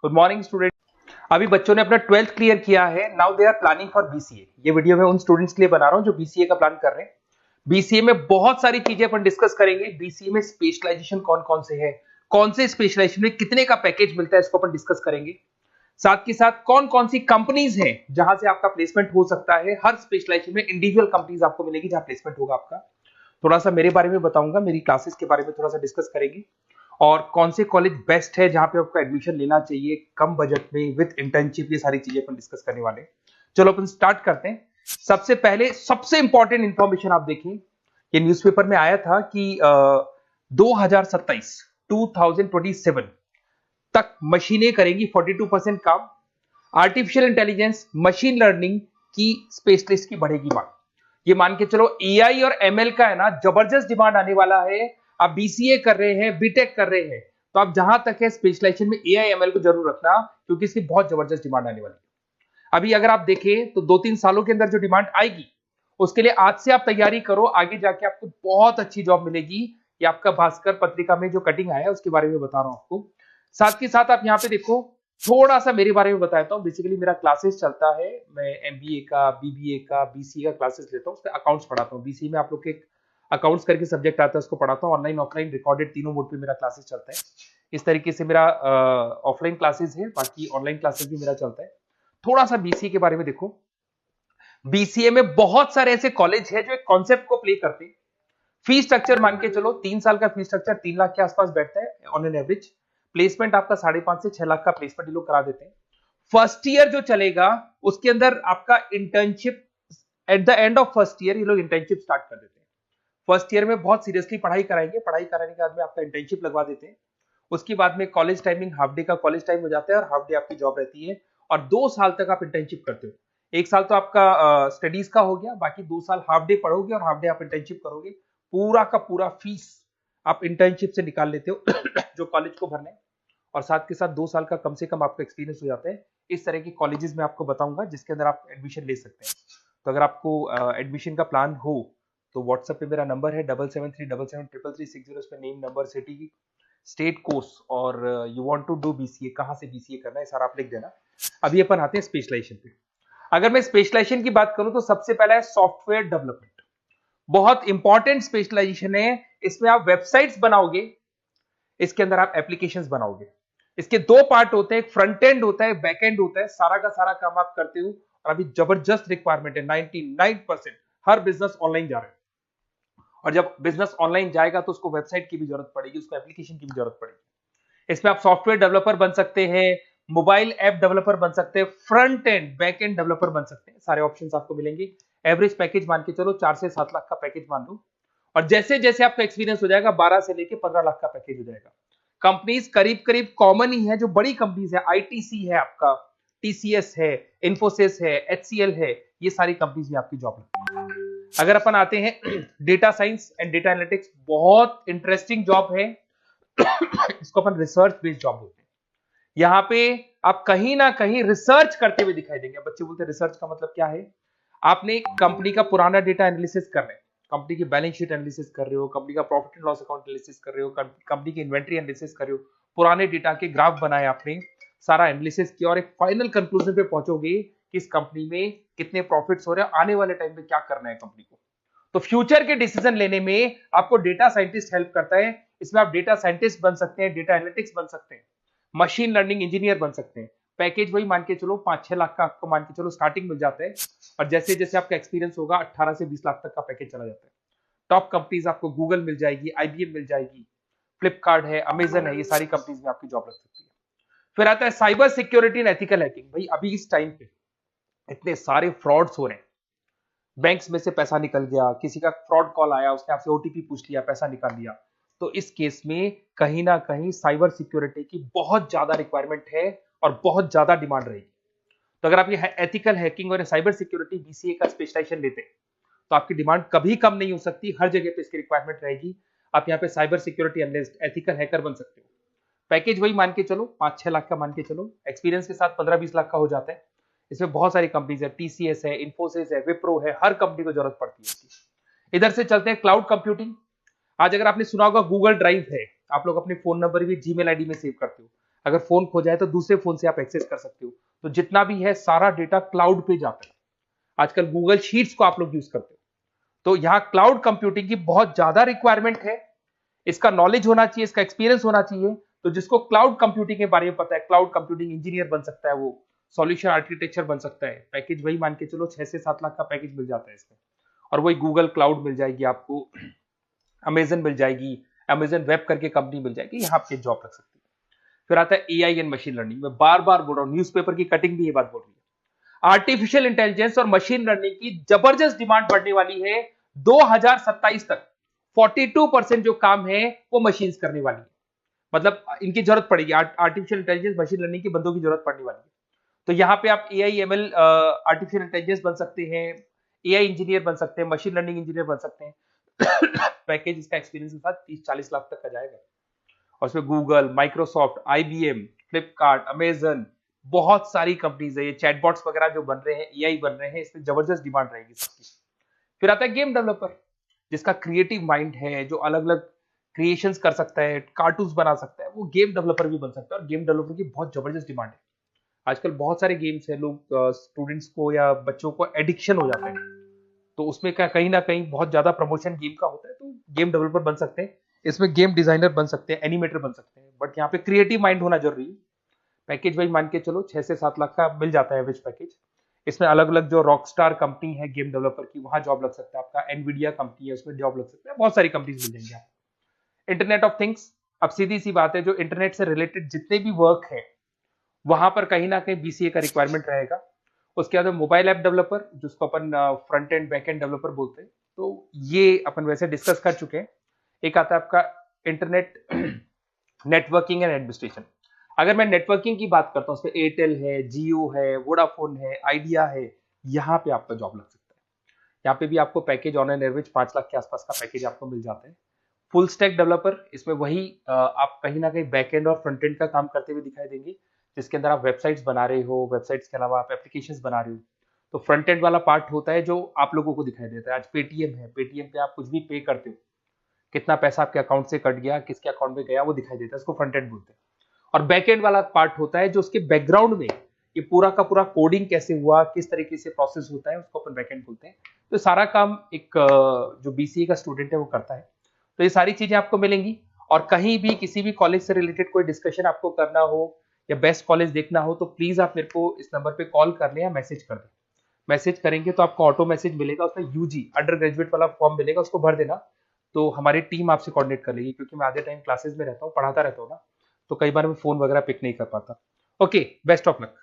Good morning student. अभी बच्चों ने अपना 12th क्लियर किया है। Now they are planning for BCA. ये वीडियो मैं उन स्टूडेंट्स के लिए बना रहा हूं जो बीसीए का प्लान कर रहे हैं। बीसीए में बहुत सारी चीजें अपन डिस्कस करेंगे। बीसीए में स्पेशलाइजेशन कौन कौन से है, कौन से स्पेशलाइजेशन में कितने का पैकेज मिलता है, इसको अपन डिस्कस करेंगे। साथ के साथ कौन कौन सी कंपनीज हैं जहां से आपका प्लेसमेंट हो सकता है। हर स्पेशलाइजेशन में इंडिविजुअल कंपनीज आपको मिलेगी जहां प्लेसमेंट होगा आपका। थोड़ा सा मेरे बारे में बताऊंगा, मेरी क्लासेस के बारे में थोड़ा सा डिस्कस करेंगे और कौन से कॉलेज बेस्ट है जहां पे आपको एडमिशन लेना चाहिए कम बजट में विद इंटर्नशिप। ये सारी चीजें अपन डिस्कस करने वाले हैं। चलो अपन स्टार्ट करते हैं। सबसे पहले सबसे इंपॉर्टेंट इंफॉर्मेशन आप देखिए, ये न्यूज़पेपर में आया था कि 2027 तक मशीनें करेंगी 42% काम। आर्टिफिशियल इंटेलिजेंस, मशीन लर्निंग की स्पेशलिस्ट की बढ़ेगी मांग। ये मान के चलो एआई और एमएल का है ना जबरदस्त डिमांड आने वाला है। आप बीसीए कर रहे हैं, बीटेक कर रहे हैं, तो आप जहां तक है स्पेशलाइजेशन में एआई एमएल को जरूर रखना, क्योंकि इसकी बहुत जबरदस्त डिमांड आने वाली है। अभी अगर आप देखें तो 2-3 सालों के अंदर जो डिमांड आएगी उसके लिए आज से आप तैयारी करो, आगे जाके आपको बहुत अच्छी जॉब मिलेगी। ये आपका भास्कर पत्रिका में जो कटिंग आया है उसके बारे में बता रहा हूं आपको। साथ के साथ आप यहाँ पे देखो, थोड़ा सा मेरे बारे में बताता हूँ। बेसिकली मेरा क्लासेस चलता है, मैं एमबीए का, बीबीए का, बीसीए का क्लासेस लेता हूँ, उसमें अकाउंट्स पढ़ाता हूँ। बीसीए में आप लोग के अकाउंट्स करके सब्जेक्ट आता है, उसको पढ़ाता हूँ। ऑनलाइन ऑफलाइन रिकॉर्डेड तीनों मोड पे मेरा क्लासेस चलता है। इस तरीके से मेरा ऑफलाइन क्लासेस है, बाकी ऑनलाइन क्लासेस भी मेरा चलता है। थोड़ा सा बीसीए के बारे में देखो। बीसीए में बहुत सारे ऐसे कॉलेज है जो एक कॉन्सेप्ट को प्ले करते हैं। फी स्ट्रक्चर मान के चलो 3 साल का फी स्ट्रक्चर 3 लाख के आसपास बैठता है ऑन एन एवरेज। प्लेसमेंट आपका 5.5 से 6 लाख का प्लेसमेंट ये लोग करा देते हैं। फर्स्ट ईयर जो चलेगा उसके अंदर आपका internship, at the end of first year ये लोग इंटर्नशिप स्टार्ट कर देते हैं। फर्स्ट ईयर में बहुत सीरियसली पढ़ाई कराएंगे, पढ़ाई कराने के बाद में आपका इंटर्नशिप लगवा देते हैं। उसके बाद में कॉलेज टाइमिंग हाफ डे का कॉलेज टाइम हो जाता है और हाफ डे आपकी जॉब रहती है। और 2 साल तक आप इंटर्नशिप करते हो। 1 साल तो आपका स्टडीज का हो गया, बाकी 2 साल हाफ डे पढ़ोगे और हाफ डे आप इंटर्नशिप करोगे। पूरा का पूरा फीस आप इंटर्नशिप से निकाल लेते हो जो कॉलेज को भरना है। और साथ के साथ 2 साल का कम से कम आपका एक्सपीरियंस हो जाता है। इस तरह के कॉलेजेस में आपको बताऊंगा जिसके अंदर आप एडमिशन ले सकते हैं। तो अगर आपको एडमिशन का प्लान हो तो व्हाट्सएप पे मेरा नंबर है 7737733360। इस पे name, number, city, state, course और you want to do BCA, कहां से बीसीए करना है सारा आप लिख देना। अभी अपन आते हैं स्पेशलाइजेशन पे। अगर मैं स्पेशलाइजेशन की बात करूं तो सबसे पहला है सॉफ्टवेयर डेवलपमेंट। बहुत इंपॉर्टेंट स्पेशलाइजेशन है। इसमें आप वेबसाइट्स बनाओगे, इसके अंदर आप एप्लीकेशंस बनाओगे। इसके 2 पार्ट होते हैं, एक फ्रंट एंड होता है, बैक एंड होता है। सारा का सारा काम आप करते हो और अभी जबरदस्त रिक्वायरमेंट है। 99% हर बिजनेस ऑनलाइन जा रहा है और जब बिजनेस ऑनलाइन जाएगा तो उसको वेबसाइट की भी जरूरत पड़ेगी, उसको एप्लीकेशन की भी जरूरत पड़ेगी। इसमें आप सॉफ्टवेयर डेवलपर बन सकते हैं, मोबाइल ऐप डेवलपर बन सकते हैं, front end back end developer बन सकते हैं। सारे ऑप्शंस आपको मिलेंगे। एवरेज पैकेज मान के चलो 4 से 7 लाख का पैकेज मान लो। और जैसे जैसे आपका एक्सपीरियंस हो जाएगा 12 से लेके 15 लाख का पैकेज हो जाएगा। कंपनीज करीब करीब कॉमन ही है, जो बड़ी कंपनीज है, आईटीसी है आपका, टीसीएस है, इन्फोसिस है, एचसीएल है, ये सारी कंपनीज में आपकी जॉब लगती है। अगर अपन आते हैं data science and data analytics, बहुत इंटरेस्टिंग जॉब है। इसको अपन रिसर्च बेस्ड जॉब बोलते हैं। यहाँ पे आप कहीं ना कहीं रिसर्च करते हुए दिखाई देंगे। बच्चे बोलते हैं रिसर्च का मतलब क्या है? आपने कंपनी का पुराना डेटा एनालिसिस कर रहे हैं, कंपनी की बैलेंस शीट एनालिसिस कर रहे हो, कंपनी का profit and loss account analysis कर रहे हो, कंपनी की इन्वेंट्री एनालिसिस कर रहे हो, पुराने डेटा के ग्राफ बनाए आपने, सारा एनालिसिस किया और एक फाइनल कंक्लूजन पे पहुंचोगे कि इस कंपनी में कितने प्रॉफिट्स हो रहे हैं, आने वाले टाइम पे क्या करना है कंपनी को। तो फ्यूचर के डिसीजन लेने में आपको डेटा साइंटिस्ट हेल्प करता है। इसमें आप डेटा साइंटिस्ट बन सकते हैं, डेटा एनालिटिक्स बन सकते हैं, मशीन लर्निंग इंजीनियर बन सकते हैं। पैकेज वही मान के चलो 5-6 लाख का आपको मान के चलो स्टार्टिंग मिल जाता है। और जैसे जैसे आपका एक्सपीरियंस होगा 18 से 20 लाख तक का पैकेज चला जाता है। टॉप कंपनीज आपको गूगल मिल जाएगी, आईबीएम मिल जाएगी, फ्लिपकार्ट है, अमेजन है, ये सारी कंपनीज में आपकी जॉब लग सकती है। फिर आता है cyber security and ethical hacking. भाई अभी इस टाइम पे इतने सारे फ्रॉड्स हो रहे हैं, बैंक्स में से पैसा निकल गया, किसी का फ्रॉड कॉल आया, उसने आपसे ओटीपी पूछ लिया, पैसा निकाल लिया। तो इस केस में कहीं ना कहीं साइबर सिक्योरिटी की बहुत ज्यादा रिक्वायरमेंट है और बहुत ज्यादा डिमांड रहेगी। तो अगर आप ये एथिकल हैकिंग और साइबर सिक्योरिटी बीसीए का स्पेशलाइजेशन लेते हैं तो आपकी डिमांड कभी कम नहीं हो सकती, हर जगह पे इसकी रिक्वायरमेंट रहेगी। आप यहाँ पे cyber security analyst, ethical hacker बन सकते हो। पैकेज वही मान के चलो 5-6 लाख का मान के चलो, एक्सपीरियंस के साथ 15-20 लाख का हो जाता है। इसमें बहुत सारी कंपनीज है, टीसीएस है, इन्फोसिस है, विप्रो है, हर कंपनी को जरूरत पड़ती है इसकी। इधर से चलते हैं क्लाउड कंप्यूटिंग। आज अगर आपने सुना होगा गूगल ड्राइव है, आप लोग अपने फोन नंबर भी जीमेल आईडी में सेव करते हो। अगर फोन खो जाए तो दूसरे फोन से आप एक्सेस कर सकते हो। तो जितना भी है सारा डेटा क्लाउड पे जाता है। आजकल गूगल शीट्स को आप लोग यूज करते हो, तो यहाँ क्लाउड कंप्यूटिंग की बहुत ज्यादा रिक्वायरमेंट है। इसका नॉलेज होना चाहिए, इसका एक्सपीरियंस होना चाहिए। तो जिसको क्लाउड कंप्यूटिंग के बारे में पता है, क्लाउड कंप्यूटिंग इंजीनियर बन सकता है, वो सॉल्यूशन आर्किटेक्चर बन सकता है। पैकेज वही मान के चलो 6 से 7 लाख का पैकेज मिल जाता है इसमें, और वही गूगल क्लाउड मिल जाएगी आपको, अमेजन मिल जाएगी, अमेजन वेब करके कंपनी मिल जाएगी, यहाँ पे जॉब लग सकती है। फिर आता है एआई एंड मशीन लर्निंग। मैं बार बार बोल रहा हूँ, न्यूज़पेपर की कटिंग भी ये बात बोल रही है। आर्टिफिशियल इंटेलिजेंस और मशीन लर्निंग की जबरदस्त डिमांड बढ़ने वाली है 2027 तक। 42% जो काम है वो मशीन्स करने वाली है, मतलब इनकी जरूरत पड़ेगी। आर्टिफिशियल इंटेलिजेंस मशीन लर्निंग के बंदों की जरूरत पड़ने वाली है। तो यहाँ पे आप एआई एमएल आर्टिफिशियल इंटेलिजेंस बन सकते हैं, एआई इंजीनियर बन सकते हैं, मशीन लर्निंग इंजीनियर बन सकते हैं। पैकेज इसका एक्सपीरियंस के साथ 30-40 लाख तक का जाएगा। और उसमें Google, Microsoft, IBM, Flipkart, Amazon, बहुत सारी कंपनीज है। ये चैटबॉट्स वगैरह जो बन रहे हैं, एआई बन रहे हैं, इसमें जबरदस्त डिमांड रहेगी सबकी। फिर आता है गेम डेवलपर, जिसका क्रिएटिव माइंड है, जो अलग अलग क्रिएशंस कर सकता है, कार्टून्स बना सकता है, वो गेम डेवलपर भी बन सकता है। और गेम डेवलपर की बहुत जबरदस्त डिमांड है। आजकल बहुत सारे गेम्स है, लोग स्टूडेंट्स को या बच्चों को एडिक्शन हो जाता है, तो उसमें क्या कहीं ना कहीं बहुत ज्यादा प्रमोशन गेम का होता है। तो गेम डेवलपर बन सकते हैं, इसमें गेम डिजाइनर बन सकते हैं, एनिमेटर बन सकते हैं, बट यहाँ पे क्रिएटिव माइंड होना जरूरी है। पैकेज वही मान के चलो 6 से 7 लाख का मिल जाता है एवरेज पैकेज। इसमें अलग अलग जो रॉकस्टार कंपनी है गेम डेवलपर की, वहां जॉब लग सकता है आपका। एनवीडिया कंपनी है, उसमें जॉब लग सकता है। बहुत सारी कंपनीज मिल जाएंगी आपको। इंटरनेट ऑफ थिंग्स, अब सीधी सी बात है, जो इंटरनेट से रिलेटेड जितने भी वर्क है वहां पर कहीं ना कहीं बीसीए का रिक्वायरमेंट रहेगा। उसके बाद मोबाइल ऐप डेवलपर, जिसको अपन front end back end developer बोलते हैं, तो ये अपन वैसे डिस्कस कर चुके हैं। एक आता है आपका इंटरनेट नेटवर्किंग एंड एडमिनिस्ट्रेशन। अगर मैं नेटवर्किंग की बात करता हूँ, उसमें एयरटेल है, जियो है, वोडाफोन है, आइडिया है, यहाँ पे आपका जॉब लग सकता है। यहाँ पे भी आपको package on an average 5 lakh के आसपास का पैकेज आपको मिल जाता है। फुल स्टैक डेवलपर, इसमें वही आप कहीं ना कहीं बैक एंड और फ्रंट एंड का काम करते हुए दिखाई देंगे, जिसके अंदर आप वेबसाइट्स बना रहे हो, वेबसाइट्स के अलावा आप एप्लीकेशंस बना रहे हो। तो फ्रंट एंड वाला पार्ट होता है जो आप लोगों को दिखाई देता है। आज पेटीएम है, पेटीएम पे आप कुछ भी पे करते हो, कितना पैसा आपके अकाउंट से कट गया, किसके अकाउंट में गया, वो दिखाई देता है, इसको फ्रंट एंड बोलते हैं। और बैक एंड वाला पार्ट होता है जो उसके बैकग्राउंड में ये पूरा का पूरा कोडिंग कैसे हुआ, किस तरीके से प्रोसेस होता है, उसको अपन बैक एंड बोलते हैं। तो सारा काम एक जो बीसीए का स्टूडेंट है वो करता है। तो ये सारी चीजें आपको मिलेंगी। और कहीं भी किसी भी कॉलेज से रिलेटेड कोई डिस्कशन आपको करना हो या बेस्ट कॉलेज देखना हो, तो प्लीज आप मेरे को इस नंबर पे कॉल कर लें या मैसेज कर दें। मैसेज करेंगे तो आपको ऑटो मैसेज मिलेगा, उसमें यूजी अंडर ग्रेजुएट वाला फॉर्म मिलेगा, उसको भर देना। तो हमारी टीम आपसे कोऑर्डिनेट कर लेगी, क्योंकि मैं आधे टाइम क्लासेस में रहता हूँ, पढ़ाता रहता हूँ ना, तो कई बार मैं फोन वगैरह पिक नहीं कर पाता। Okay, best of luck.